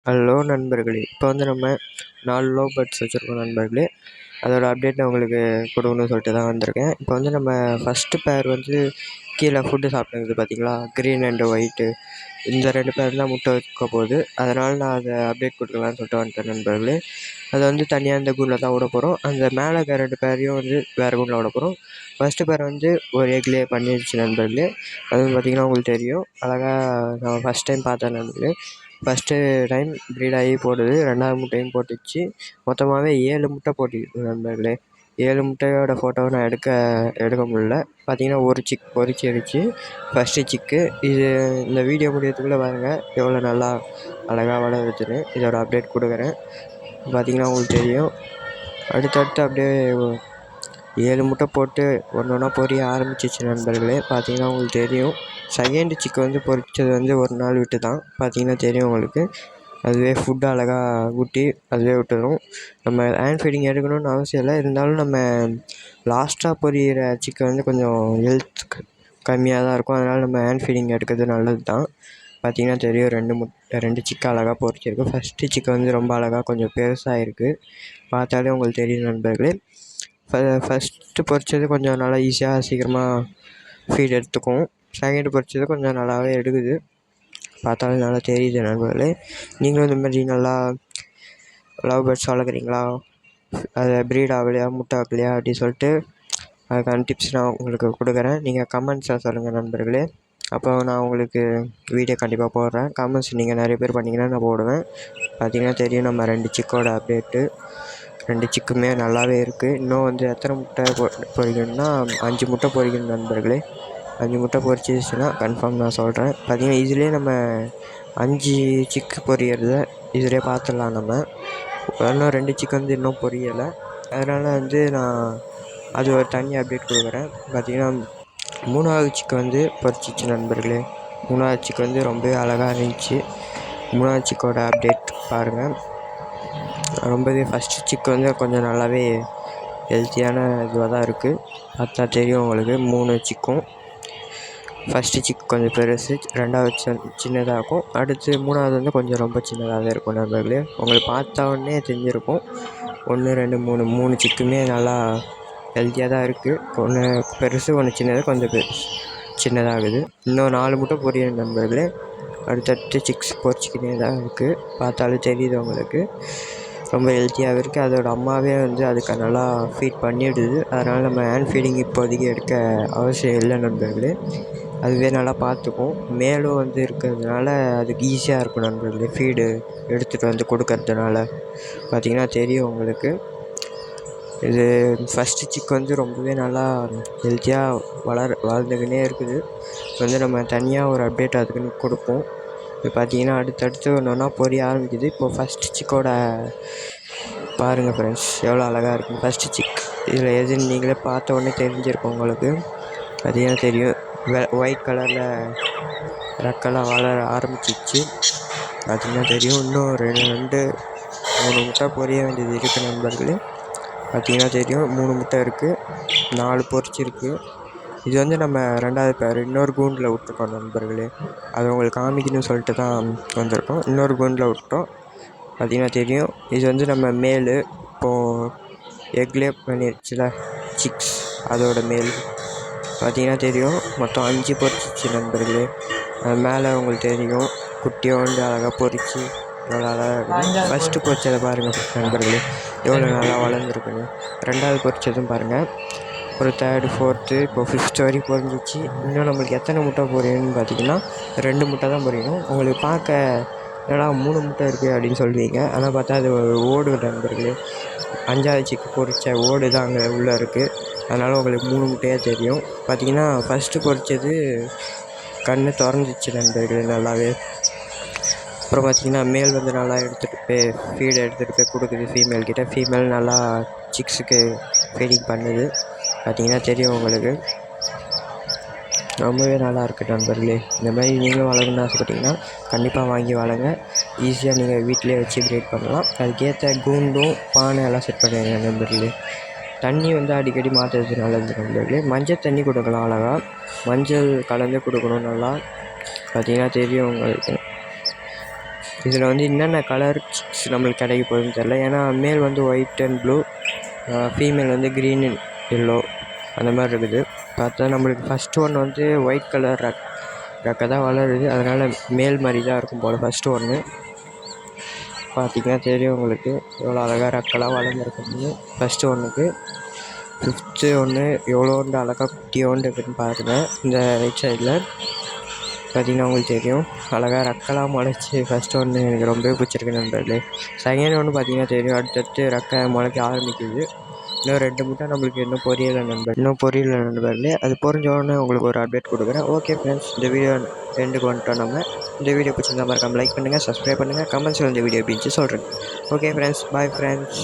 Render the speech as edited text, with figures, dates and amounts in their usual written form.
Hello நண்பர்களே, இப்போ வந்து நம்ம 4 லவ் பேர்ட்ஸ் வச்சுருக்கோம் நண்பர்களே. அதோடய அப்டேட் நான் உங்களுக்கு கொடுக்கணும்னு சொல்லிட்டு தான் வந்திருக்கேன். இப்போ வந்து நம்ம ஃபஸ்ட்டு பேர் வந்து கீழே ஃபுட்டு சாப்பிட்டுருக்குது பார்த்தீங்களா, க்ரீன் அண்டு ஒயிட்டு. இந்த 2 பேர் தான் முட்டை வைக்க போகுது. அதனால் நான் அதை அப்டேட் கொடுக்கலான்னு சொல்லிட்டு வந்துட்டேன் நண்பர்களே. அதை வந்து தனியாக இந்த கூண்டில் தான் விட போகிறோம். அந்த மேலே இருக்கிற 2 பேரையும் வந்து வேறு கூண்டில் விட போகிறோம். ஃபஸ்ட்டு பேர் வந்து ஒரு எக்லேயே பண்ணிடுச்சு நண்பர்களே. அது வந்து பார்த்திங்கன்னா உங்களுக்கு தெரியும், அழகாக நான் ஃபஸ்ட் டைம் பார்த்தேன் நண்பர்களே. ஃபஸ்ட்டு டைம் ப்ரீட் ஆகி போடுது, 2வது முட்டையும் போட்டுச்சு. மொத்தமாகவே 7 முட்டை போட்டுருக்கு நண்பர்களே. 7 முட்டையோட ஃபோட்டோவை நான் எடுக்க முடியல. பார்த்திங்கன்னா ஒரு சிக் பொரிச்சிருச்சு, ஃபஸ்ட்டு சிக்கு. இந்த வீடியோ முடியறதுக்குள்ளே பாருங்கள் எவ்வளோ நல்லா அழகாக வளருதுன்னு. இதோட அப்டேட் கொடுக்குறேன். பார்த்திங்கன்னா உங்களுக்கு தெரியும். அடுத்தடுத்து அப்படியே 7 முட்டை போட்டு ஒன்று ஒன்றா பொரிய ஆரம்பிச்சிச்சு நண்பர்களே. பார்த்திங்கன்னா உங்களுக்கு தெரியும். செகண்டு சிக்கு வந்து பொரிச்சது வந்து ஒரு நாள் விட்டு தான். பார்த்திங்கன்னா தெரியும் உங்களுக்கு. அதுவே ஃபுட்டு அழகாக ஊட்டி அதுவே விட்டுடும். நம்ம ஹேண்ட் ஃபீடிங் எடுக்கணும்னு அவசியம் இல்லை. இருந்தாலும் நம்ம லாஸ்ட்டாக பொரியிற சிக்கன் வந்து கொஞ்சம் ஹெல்த் கம்மியாக தான் இருக்கும். அதனால் நம்ம ஹேண்ட் ஃபீடிங் எடுக்கிறது நல்லது தான். பார்த்திங்கன்னா தெரியும், 2 சிக்கன் அழகாக பொரிச்சிருக்கு. ஃபஸ்ட்டு சிக்கன் வந்து ரொம்ப அழகாக கொஞ்சம் பெருசாக இருக்குது. பார்த்தாலே உங்களுக்கு தெரியும் நண்பர்களே. ஃபஸ்ட்டு பொரிச்சது கொஞ்சம் நல்லா ஈஸியாக சீக்கிரமாக ஃபீட் எடுத்துக்கும். செகண்டு பொரிச்சது கொஞ்சம் நல்லாவே எடுக்குது. பார்த்தாலும் நல்லா தெரியுது நண்பர்களே. நீங்களும் இந்த மாதிரி நல்லா லவ் பேர்ட்ஸ் வளர்க்குறீங்களா, அதை ப்ரீட் ஆகலையா, முட்டை ஆகலையா அப்படின்னு சொல்லிட்டு அதுக்கான டிப்ஸ் நான் உங்களுக்கு கொடுக்குறேன். நீங்கள் கமெண்ட்ஸாக சொல்லுங்கள் நண்பர்களே. அப்போ நான் உங்களுக்கு வீடியோ கண்டிப்பாக போடுறேன். கமெண்ட்ஸ் நீங்கள் நிறைய பேர் பண்ணிங்கன்னா நான் போடுவேன். பார்த்திங்கன்னா தெரியும், நம்ம 2 சிக்கோட அப்டேட்டு. 2 சிக்குமே நல்லாவே இருக்குது. இன்னும் வந்து எத்தனை முட்டை பொரிக்கணும்னா 5 முட்டை பொரிக்கணும் நண்பர்களே. 5 முட்டை பொரிச்சிச்சுன்னா கன்ஃபார்ம் நான் சொல்கிறேன். பார்த்திங்கன்னா இதிலே நம்ம 5 சிக்கு பொரியறத இதிலே பார்த்துடலாம். நம்ம இன்னும் 2 சிக்கு வந்து இன்னும் பொரியலை. அதனால் வந்து நான் அது ஒரு தனி அப்டேட் கொடுக்குறேன். பார்த்திங்கன்னா 3வது சிக்கு வந்து பொரிச்சிச்சு நண்பர்களே. 3வது சிக்கு வந்து ரொம்பவே அழகாக இருந்துச்சு. 3வது சிக்கோட அப்டேட் பாருங்கள். ரொம்பவே ஃபஸ்ட்டு சிக்கு வந்து கொஞ்சம் நல்லாவே ஹெல்த்தியான இதுவாக தான் இருக்குது. பார்த்தா தெரியும் உங்களுக்கு. 3 சிக்கும் ஃபஸ்ட்டு சிக் கொஞ்சம் பெருசு, 2வது சின்னதாக இருக்கும். அடுத்து 3வது வந்து கொஞ்சம் ரொம்ப சின்னதாக இருக்கும் நண்பர்களே. உங்களுக்கு பார்த்த உடனே தெரிஞ்சிருக்கும். 1 2 3 சிக்குமே நல்லா ஹெல்த்தியாக தான் இருக்குது. ஒன்று பெருசு, ஒன்று சின்னது, கொஞ்சம் சின்னதாகுது. இன்னும் 4 முட்டை பொரியல் நண்பர்களே. அடுத்தடுத்து சிக்ஸ் பொரிச்சிக்கிட்டே தான் இருக்குது. பார்த்தாலே தெரியுது உங்களுக்கு. ரொம்ப ஹெல்த்தியாகவும் இருக்குது. அதோட அம்மாவே வந்து அதுக்கு நல்லா ஃபீட் பண்ணிவிடுது. அதனால் நம்ம ஹேண்ட் ஃபீடிங் இப்போதைக்கு எடுக்க அவசியம் இல்லை நண்பர்களே. அதுவே நல்லா பார்த்துக்கும். மேலும் வந்து இருக்கிறதுனால அதுக்கு ஈஸியாக இருக்கும் நண்பர்களே, ஃபீடு எடுத்துகிட்டு வந்து கொடுக்கறதுனால. பார்த்திங்கன்னா தெரியும் உங்களுக்கு. இது ஃபஸ்ட்டு சிக்கு வந்து ரொம்பவே நல்லா ஹெல்த்தியாக வளர்ந்துக்கினே இருக்குது. வந்து நம்ம தனியாக ஒரு அப்டேட் அதுக்குன்னு கொடுப்போம். இப்போ பார்த்திங்கன்னா அடுத்தடுத்து ஒன்று ஒன்றா பொரிய ஆரம்பிக்குது. இப்போது ஃபஸ்ட்டு சிக்கோட பாருங்கள் ஃப்ரெண்ட்ஸ், எவ்வளோ அழகாக இருக்குது ஃபஸ்ட்டு சிக். இதில் எதுன்னு நீங்களே பார்த்த உடனே தெரிஞ்சிருக்கும் உங்களுக்கு. பார்த்திங்கன்னா தெரியும், ஒயிட் கலரில் ரெக்கெல்லாம் வளர ஆரம்பிச்சிச்சு. பார்த்திங்கன்னா தெரியும். இன்னும் 2 3 முட்டை பொரிய வேண்டியது இருக்குது நண்பர்களே. பார்த்திங்கன்னா தெரியும், 3 முட்டை இருக்குது, 4 பொரிச்சிருக்கு. இது வந்து நம்ம 2வது பேர் இன்னொரு கூண்டில் விட்டுருக்கோம் நண்பர்களே. அது உங்களுக்கு காமிக்கணும்னு சொல்லிட்டு தான் வந்திருக்கோம். இன்னொரு கூண்டில் விட்டோம். பார்த்திங்கன்னா தெரியும், இது வந்து நம்ம மேலு. இப்போது எக்லே பண்ணிடுச்சுல சிக்ஸ், அதோட மேல். பார்த்திங்கன்னா தெரியும், மொத்தம் 5 பொரிச்சிச்சு நண்பர்களே. அது மேலே உங்களுக்கு தெரியும், குட்டியோண்டு அழகாக பொரிச்சு எவ்வளோ அழகாக இருக்குது. ஃபஸ்ட்டு பொரிச்சதை பாருங்கள் நண்பர்களே, எவ்வளோ நல்லா வளர்ந்துருக்குன்னு. 2வது பொரிச்சதும் பாருங்கள். ஒரு 3rd 4th இப்போ 5th வரைக்கும் பொரிஞ்சிச்சு. இன்னும் நம்மளுக்கு எத்தனை முட்டை பொரியணும்னு பார்த்திங்கன்னா 2 முட்டை தான் பொரியணும். உங்களுக்கு பார்க்க என்னடா 3 முட்டை இருக்குது அப்படின்னு சொல்லுவீங்க. ஆனால் பார்த்தா அது ஓடு நண்பர்களே. 5வது சிக்கு பொரிச்ச ஓடு தான் அங்கே உள்ளே இருக்குது. அதனால் உங்களுக்கு 3 முட்டையாக தெரியும். பார்த்திங்கன்னா ஃபஸ்ட்டு பொரிச்சது கண் திறந்துச்சு நண்பர்களே நல்லாவே. அப்புறம் பார்த்திங்கன்னா மேல் வந்து நல்லா எடுத்துகிட்டு போய் ஃபீடை எடுத்துகிட்டு போய் கொடுக்குது ஃபீமேல் கிட்டே. ஃபீமேல் நல்லா சிக்ஸுக்கு ஃபீடிங் பண்ணுது. பார்த்திங்கன்னா தெரியும் உங்களுக்கு. ரொம்பவே நல்லா இருக்குது நண்பர்களே. இந்த மாதிரி நீங்களும் வளர்க்கணுன்னு ஆசைப்பட்டிங்கன்னா கண்டிப்பாக வாங்கி வளங்க. ஈஸியாக நீங்கள் வீட்டிலே வச்சு ப்ரீட் பண்ணலாம். அதுக்கேற்ற கூண்டும் பானை எல்லாம் செட் பண்ணுவீங்க நண்பர்களே. தண்ணி வந்து அடிக்கடி மாற்றுறது நல்லது நண்பர்களே. மஞ்சள் தண்ணி கொடுக்கலாம் அழகாக. மஞ்சள் கலந்து கொடுக்கணும் நல்லா. பார்த்திங்கன்னா தெரியும் உங்களுக்கு. இதில் வந்து என்னென்ன கலர் நம்மளுக்கு கிடைக்க போகுதுன்னு தெரில. ஏன்னா மேல் வந்து ஒயிட் அண்ட் ப்ளூ, ஃபீமேல் வந்து க்ரீன் அண்ட் எல்லோ அந்த மாதிரி இருக்குது. பார்த்தா நம்மளுக்கு ஃபஸ்ட்டு ஒன்று வந்து ஒயிட் கலர் ரெக்கை தான் வளருது. அதனால் மேல் மாதிரி தான் இருக்கும் போல் ஃபஸ்ட்டு ஒன்று. பார்த்திங்கன்னா தெரியும் உங்களுக்கு எவ்வளோ அழகாக ரெக்கெல்லாம் வளர்ந்துருக்குது ஃபஸ்ட்டு ஒன்றுக்கு. ஃபிஃப்த்து ஒன்று எவ்வளோண்டு அழகாக குட்டியோண்டு இருக்குதுன்னு பாருங்கள். இந்த ரைட் சைடில் பார்த்திங்கன்னா உங்களுக்கு தெரியும் அழகாக ரெக்கெல்லாம் முளைச்சி ஃபஸ்ட்டு ஒன்று எனக்கு ரொம்பவே பிடிச்சிருக்கு நண்பர்களே. செகண்ட் ஒன்று பார்த்திங்கன்னா தெரியும் அடுத்தடுத்து ரெக்கை முளைக்க ஆரம்பிக்குது. இன்னும் 2 முட்டை நம்மளுக்கு இன்னும் பொரியலை நண்பர்களே. அது பொரிஞ்சோடனே உங்களுக்கு ஒரு அப்டேட் கொடுக்குறேன். ஓகே ஃப்ரெண்ட்ஸ், இந்த வீடியோ எண்டுக்கு வந்துட்டோம் நம்ம. இந்த வீடியோ பிடிச்சிருந்தா மறக்காம லைக் பண்ணுங்கள், சப்ஸ்கிரைப் பண்ணுங்கள், கமெண்ட்ஸில் இந்த வீடியோ பிடிச்சி சொல்கிறேன். Okay friends, bye friends.